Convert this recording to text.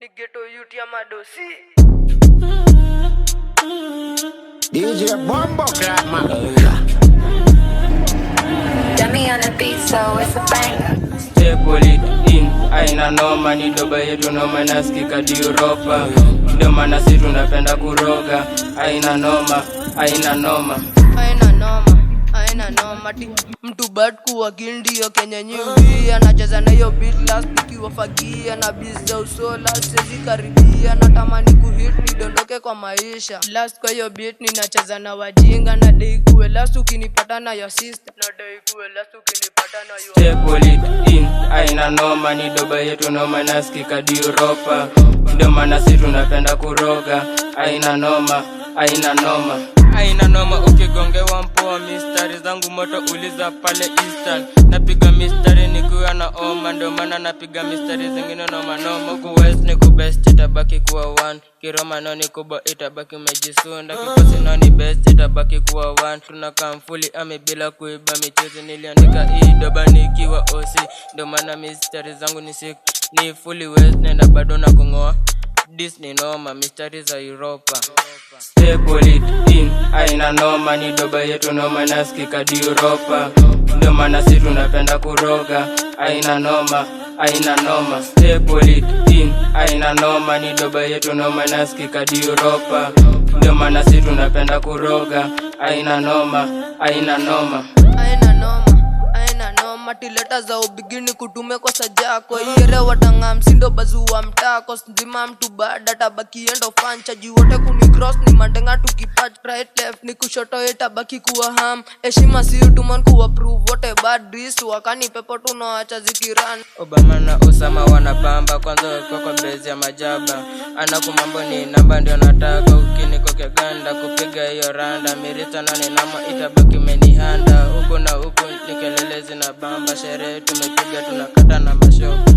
Nigeto youth ya madosi. DJ Bombo Clap man. Dummy on the beat, so it's a banger. Stay pull it in, aina noma ni doba yetu noma nasikika di Europa. Ndio maana sisi tunapenda kuroga, aina noma, aina noma. Aina noma ti mtu bad kuwa kindio Kenya nyingi anacheza na hiyo beat last nikiwa fagia na bizza usola siwezi karibia natamani kuhit nidondoke kwa maisha last kwa hiyo beat ninacheza na wajinga na dai kuwe last ukinipata na your sister na dai kuwe last ukinipata na your Stay pull it in, aina noma ni doba yetu noma nasikika di Europa. Ndio maana sisi tunapenda kuroga, aina noma, aina noma. Aina noma ukigongewa mpoa mistari zangu moto uliza pale Eastern. Napiga mistari nikiwa na oma ndio maana napiga mistari zingine noma noma. Huku West ni kubest itabaki kuwa one. Kiroma no ni kubwa itabaki umejisunda. Kikosi no ni best itabaki kuwa one. Tunakaa mfuli ame bila kuiba michezi niliandika hii doba nikiwa OC. Ndio maana mistari zangu ni sick. Ni fully West nenda bado na kungoa. Disney noma, mistari za Europa. Stay pull it in, aina noma ni doba yetu noma nasikika di Europa. Ndio maana sisi tunapenda kuroga, aina noma, aina noma. Stay pull it in, aina noma ni doba yetu noma nasikika di Europa. Ndio maana sisi tunapenda kuroga, aina noma, aina noma. Matileta za ubigini kutume kwa sajako Iyere watanga msindo bazuwa mtako Nzima mtu bada tabaki endo fancha Jiwote kuni cross ni mandenga tukipatch Right left ni kushoto itabaki kuwa ham Eshima si utuman kuwa prove wote bad dis Wakani pepo tunawacha zikiran Obama na Osama wanapamba kwanza kwa bezi ya majaba Ana kumambo ni namba ndio nataka Ukini koke ganda kupiga hiyo randa Mirita na ni nama itabaki menihanda Huko na huko nikelelezi na bamba Sherehe tumepiga tunakata na mashoka